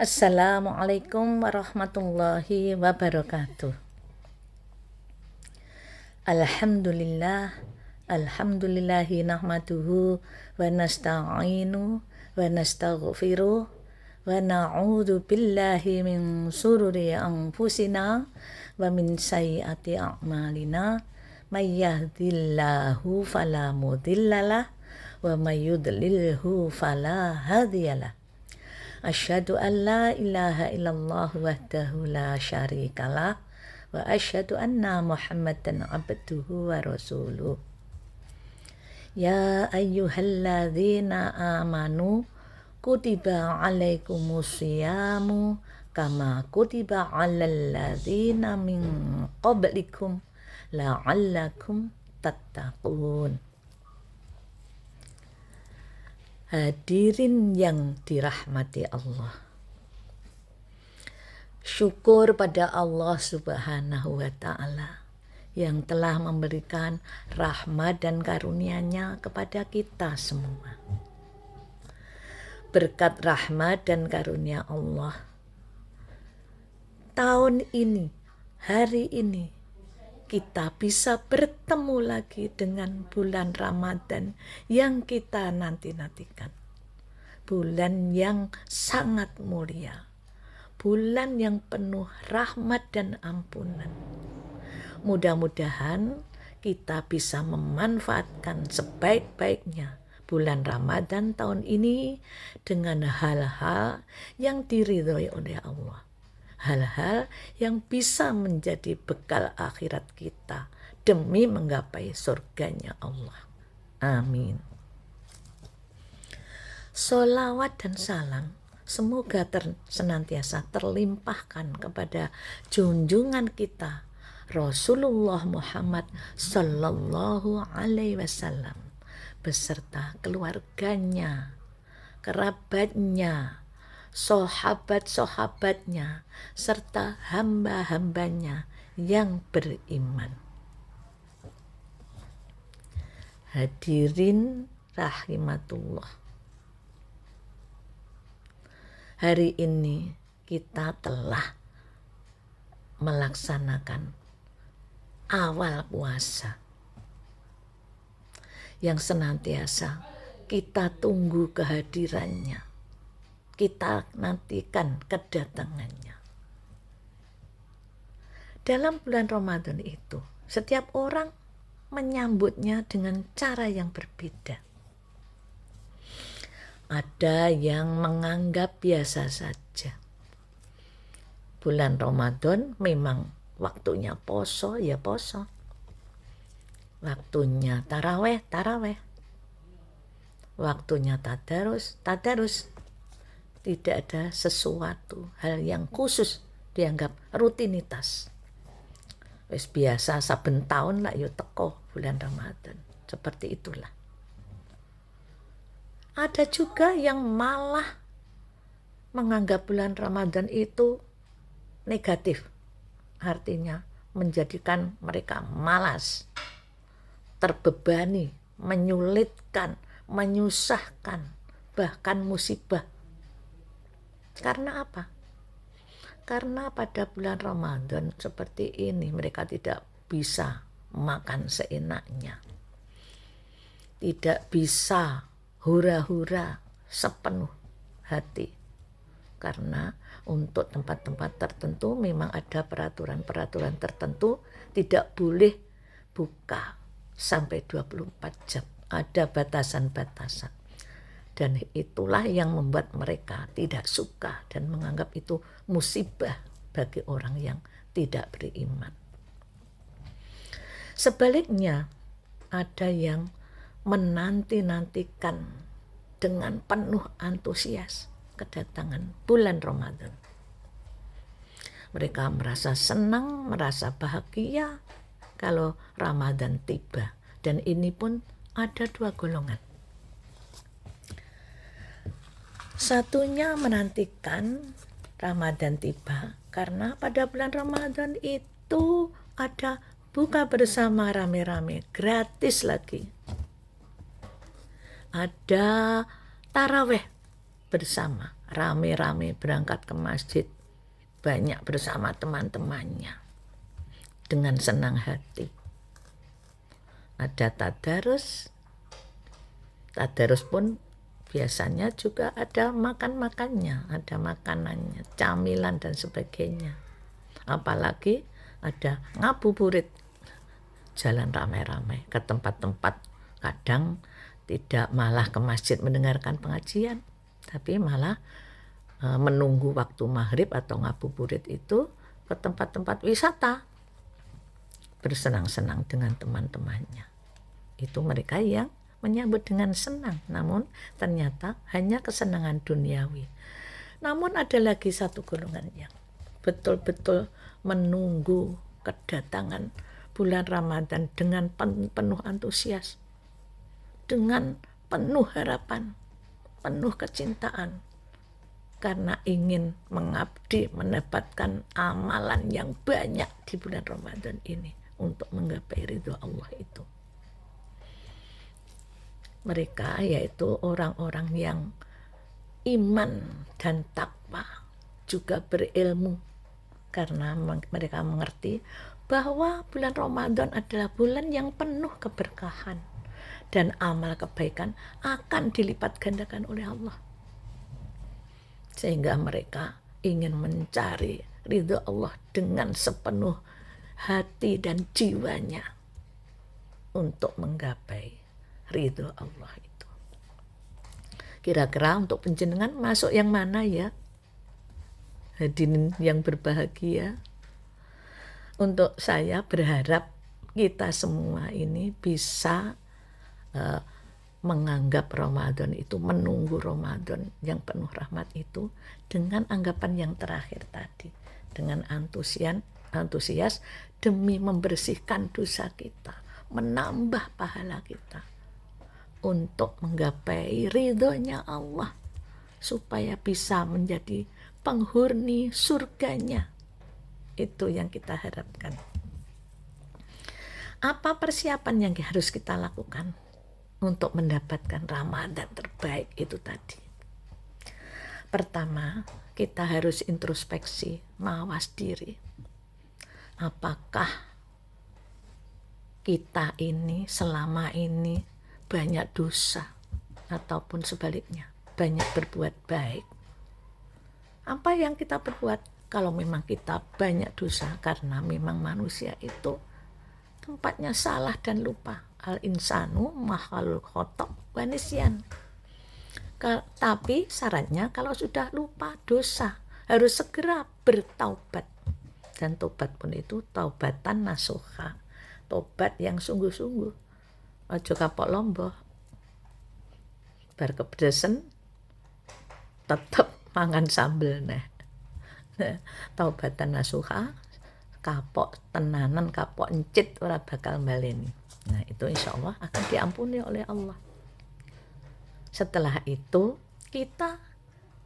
Assalamualaikum warahmatullahi wabarakatuh. Alhamdulillah, alhamdulillahi nahmaduhu wa nasta'inu wa nastaghfiruh wa na'udzu billahi min sururi anfusina wa min sayyiati a'malina. May yahdihillahu fala mudhillalah wa may yudlilhu fala hadiyalah. Asyhadu an la ilaha illallah wahdahu la syarikalah wa asyhadu anna Muhammadan abduhu wa rasuluh. Ya ayyuhalladzina amanu kutiba alaikumusyamu kama kutiba alal ladzina min qablikum la'allakum tattaqun. Hadirin yang dirahmati Allah, syukur pada Allah Subhanahu wa Ta'ala yang telah memberikan rahmat dan karunia-Nya kepada kita semua. Berkat rahmat dan karunia Allah, tahun ini, hari ini, kita bisa bertemu lagi dengan bulan Ramadan yang kita nanti-nantikan. Bulan yang sangat mulia, bulan yang penuh rahmat dan ampunan. Mudah-mudahan kita bisa memanfaatkan sebaik-baiknya bulan Ramadan tahun ini dengan hal-hal yang diridhoi oleh Allah. Hal-hal yang bisa menjadi bekal akhirat kita demi menggapai surganya Allah. Amin. Sholawat dan salam semoga senantiasa terlimpahkan kepada junjungan kita Rasulullah Muhammad Sallallahu Alaihi Wasallam beserta keluarganya, kerabatnya, sahabat-sahabatnya, serta hamba-hambanya yang beriman. Hadirin rahimatullah, hari ini kita telah melaksanakan awal puasa yang senantiasa kita tunggu kehadirannya, kita nantikan kedatangannya. Dalam bulan Ramadan itu, setiap orang menyambutnya dengan cara yang berbeda. Ada yang menganggap biasa saja. Bulan Ramadan memang waktunya poso, ya poso. Waktunya taraweh, taraweh. Waktunya tadarus, tadarus. Tidak ada sesuatu hal yang khusus, dianggap rutinitas. Wis biasa saben tahun lah yo teko bulan Ramadan. Seperti itulah. Ada juga yang malah menganggap bulan Ramadan itu negatif. Artinya menjadikan mereka malas, terbebani, menyulitkan, menyusahkan, bahkan musibah. Karena apa? Karena pada bulan Ramadan seperti ini mereka tidak bisa makan seenaknya. Tidak bisa hura-hura sepenuh hati. Karena untuk tempat-tempat tertentu memang ada peraturan-peraturan tertentu, tidak boleh buka sampai 24 jam. Ada batasan-batasan. Dan itulah yang membuat mereka tidak suka dan menganggap itu musibah bagi orang yang tidak beriman. Sebaliknya, ada yang menanti-nantikan dengan penuh antusias kedatangan bulan Ramadan. Mereka merasa senang, merasa bahagia kalau Ramadan tiba. Dan ini pun ada dua golongan. Satunya menantikan Ramadan tiba karena pada bulan Ramadan itu ada buka bersama rame-rame, gratis lagi. Ada taraweh bersama, rame-rame berangkat ke masjid, banyak bersama teman-temannya dengan senang hati. Ada tadarus pun biasanya juga ada makan-makannya, ada makanannya, camilan dan sebagainya. Apalagi ada ngabuburit, jalan ramai-ramai ke tempat-tempat, kadang tidak malah ke masjid mendengarkan pengajian, tapi malah menunggu waktu maghrib atau ngabuburit itu ke tempat-tempat wisata, bersenang-senang dengan teman-temannya. Itu mereka yang menyambut dengan senang, namun ternyata hanya kesenangan duniawi. Namun ada lagi satu golongan yang betul-betul menunggu kedatangan bulan Ramadan dengan penuh antusias, dengan penuh harapan, penuh kecintaan, karena ingin mengabdi, mendapatkan amalan yang banyak di bulan Ramadan ini untuk menggapai ridho Allah itu. Mereka yaitu orang-orang yang iman dan takwa, juga berilmu, karena mereka mengerti bahwa bulan Ramadan adalah bulan yang penuh keberkahan dan amal kebaikan akan dilipat gandakan oleh Allah. Sehingga mereka ingin mencari ridho Allah dengan sepenuh hati dan jiwanya untuk menggapai ridho Allah itu. Kira-kira untuk penjenengan masuk yang mana ya? Hadirin yang berbahagia. Untuk saya berharap kita semua ini bisa menganggap Ramadan itu, menunggu Ramadan yang penuh rahmat itu dengan anggapan yang terakhir tadi, dengan antusias demi membersihkan dosa kita, menambah pahala kita untuk menggapai ridhonya Allah, supaya bisa menjadi penghuni surganya. Itu yang kita harapkan. Apa persiapan yang harus kita lakukan untuk mendapatkan Ramadan terbaik itu tadi? Pertama, kita harus introspeksi, mawas diri. Apakah kita ini selama ini banyak dosa, ataupun sebaliknya banyak berbuat baik? Apa yang kita perbuat? Kalau memang kita banyak dosa, karena memang manusia itu tempatnya salah dan lupa. Al-insanu makhluk khotok wa nisyan. Tapi syaratnya kalau sudah lupa dosa harus segera bertaubat. Dan taubat pun itu taubatan nasuha, taubat yang sungguh-sungguh. Ojo kapok lombo, bar kepedesan tetep mangan sambel neh. Taubatan nasuha, kapok tenanan, kapok encit ora bakal baleni. Nah, itu insya Allah akan diampuni oleh Allah. Setelah itu kita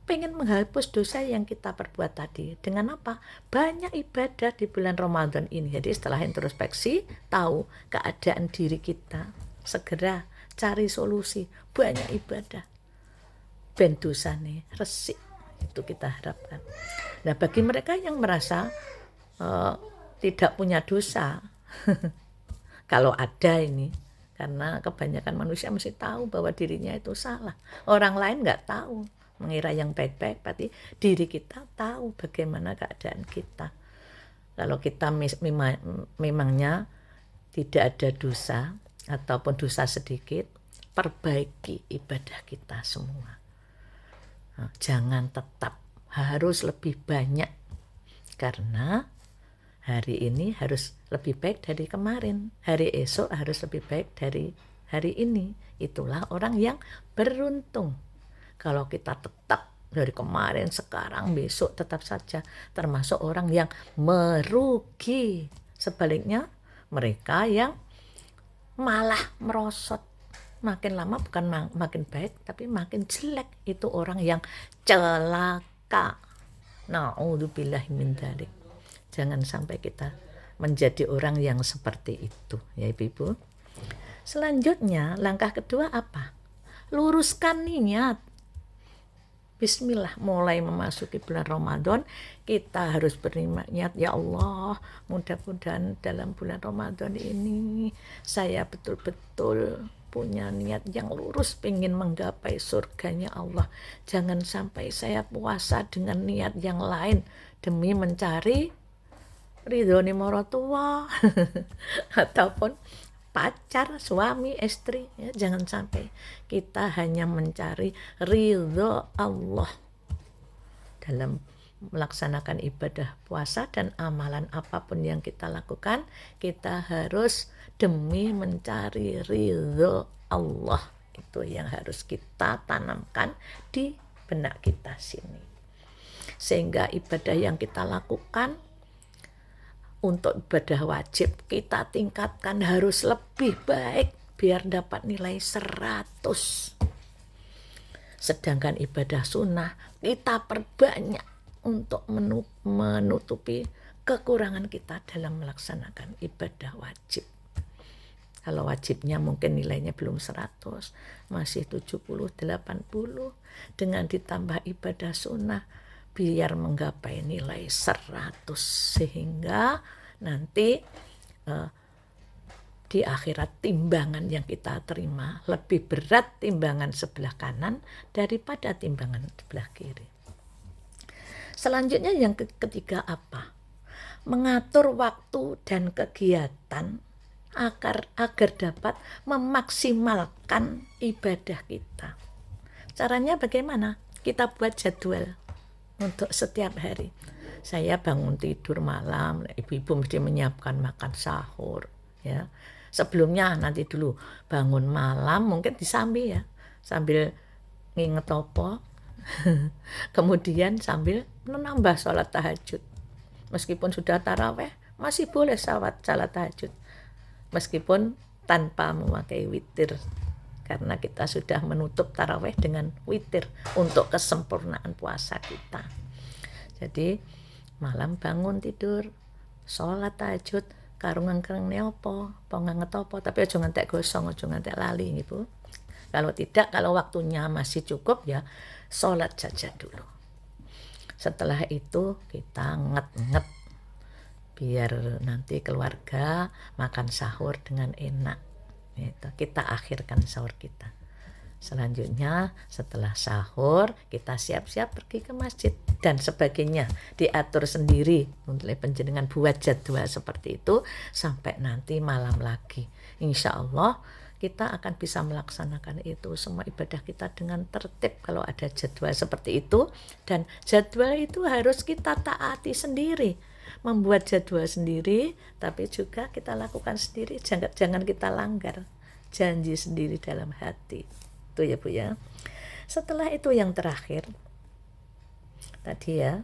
pengen menghapus dosa yang kita perbuat tadi. Dengan apa? Banyak ibadah di bulan Ramadan ini. Jadi setelah introspeksi, tahu keadaan diri kita, segera cari solusi, banyak ibadah. Ben dosane resik, itu kita harapkan. Nah, bagi mereka yang merasa tidak punya dosa, kalau ada ini, karena kebanyakan manusia mesti tahu bahwa dirinya itu salah. Orang lain nggak tahu, mengira yang baik-baik, berarti diri kita tahu bagaimana keadaan kita. Kalau kita memangnya tidak ada dosa ataupun dosa sedikit, perbaiki ibadah kita semua. Nah, jangan tetap harus lebih banyak, karena hari ini harus lebih baik dari kemarin, hari esok harus lebih baik dari hari ini. Itulah orang yang beruntung. Kalau kita tetap dari kemarin, sekarang, besok tetap saja, termasuk orang yang merugi. Sebaliknya mereka yang malah merosot, makin lama bukan makin baik tapi makin jelek, itu orang yang celaka. Na'udzubillahi min dzalik. Jangan sampai kita menjadi orang yang seperti itu, ya Ibu. Selanjutnya langkah kedua apa? Luruskan niat. Bismillah, mulai memasuki bulan Ramadan, kita harus berniat, ya Allah, mudah-mudahan dalam bulan Ramadan ini saya betul-betul punya niat yang lurus, pengen menggapai surganya Allah. Jangan sampai saya puasa dengan niat yang lain demi mencari ridhoni maratua ataupun pacar, suami, istri, ya, jangan sampai kita hanya mencari ridho Allah dalam melaksanakan ibadah puasa dan amalan apapun yang kita lakukan. Kita harus demi mencari ridho Allah, itu yang harus kita tanamkan di benak kita sini, sehingga ibadah yang kita lakukan untuk ibadah wajib kita tingkatkan harus lebih baik biar dapat nilai 100. Sedangkan ibadah sunnah kita perbanyak untuk menutupi kekurangan kita dalam melaksanakan ibadah wajib. Kalau wajibnya mungkin nilainya belum 100, masih 70, 80, dengan ditambah ibadah sunnah biar menggapai nilai 100, sehingga nanti di akhirat timbangan yang kita terima lebih berat timbangan sebelah kanan daripada timbangan sebelah kiri. Selanjutnya yang ketiga apa? Mengatur waktu dan kegiatan agar dapat memaksimalkan ibadah kita. Caranya bagaimana? Kita buat jadwal untuk setiap hari. Saya bangun tidur malam, ibu-ibu mesti menyiapkan makan sahur, ya. Sebelumnya nanti dulu bangun malam mungkin disambi, ya, sambil nginget apa, kemudian sambil menambah sholat tahajud. Meskipun sudah taraweh masih boleh sholat tahajud, meskipun tanpa memakai witir, karena kita sudah menutup taraweh dengan witir untuk kesempurnaan puasa kita. Jadi malam bangun tidur, sholat tahajud, karungan neopo, nganget apa, tapi aja ngantek gosong, aja ngantek lali Ibu. Kalau tidak, kalau waktunya masih cukup, ya sholat saja dulu. Setelah itu kita nget-nget biar nanti keluarga makan sahur dengan enak. Itu kita akhirkan sahur kita. Selanjutnya setelah sahur kita siap-siap pergi ke masjid dan sebagainya, diatur sendiri oleh panjenengan, buat jadwal seperti itu sampai nanti malam lagi. Insya Allah kita akan bisa melaksanakan itu semua ibadah kita dengan tertib kalau ada jadwal seperti itu, dan jadwal itu harus kita taati sendiri. Membuat jadwal sendiri tapi juga kita lakukan sendiri, jangan kita langgar janji sendiri dalam hati. Itu ya Bu ya. Setelah itu yang terakhir tadi ya,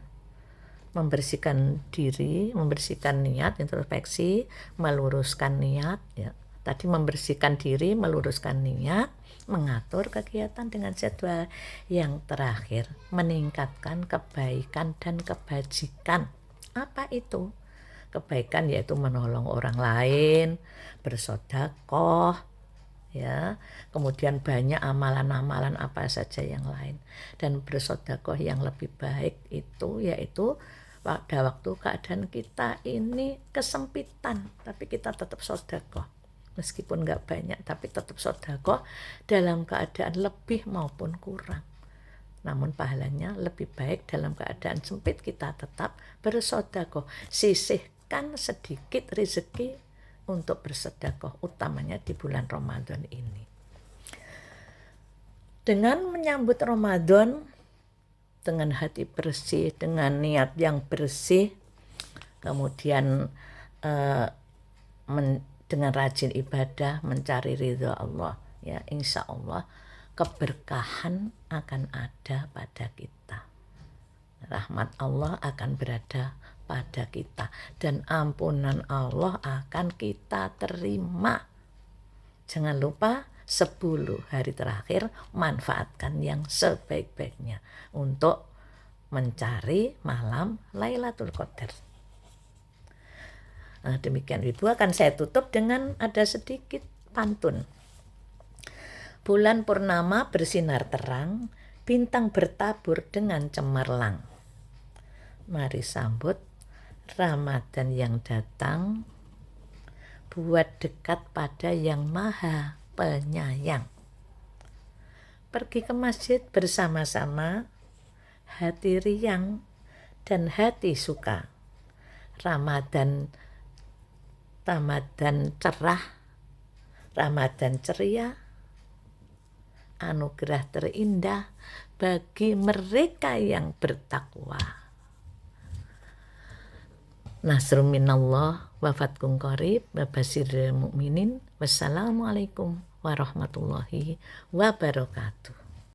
membersihkan diri, membersihkan niat, introspeksi, meluruskan niat ya. Tadi membersihkan diri, meluruskan niat, mengatur kegiatan dengan jadwal. Yang terakhir meningkatkan kebaikan dan kebajikan. Apa itu? Kebaikan yaitu menolong orang lain, bersedekah, ya, kemudian banyak amalan-amalan apa saja yang lain. Dan bersedekah yang lebih baik itu yaitu pada waktu keadaan kita ini kesempitan, tapi kita tetap sedekah. Meskipun enggak banyak, tapi tetap sedekah dalam keadaan lebih maupun kurang. Namun pahalanya lebih baik dalam keadaan sempit, kita tetap bersedekah. Sisihkan sedikit rezeki untuk bersedekah, utamanya di bulan Ramadan ini. Dengan menyambut Ramadan dengan hati bersih, dengan niat yang bersih, kemudian dengan rajin ibadah, mencari ridha Allah, ya, insya Allah keberkahan akan ada pada kita. Rahmat Allah akan berada pada kita dan ampunan Allah akan kita terima. Jangan lupa 10 hari terakhir manfaatkan yang sebaik-baiknya untuk mencari malam Lailatul Qadar. Nah, demikian Ibu, akan saya tutup dengan ada sedikit pantun. Bulan purnama bersinar terang, bintang bertabur dengan cemerlang. Mari sambut Ramadan yang datang, buat dekat pada yang Maha Penyayang. Pergi ke masjid bersama-sama, hati riang dan hati suka. Ramadan cerah, Ramadan ceria, anugerah terindah bagi mereka yang bertakwa. Nasrun minallah wa fathun qarib wa basyiril mu'minin. Wassalamualaikum warahmatullahi wabarakatuh.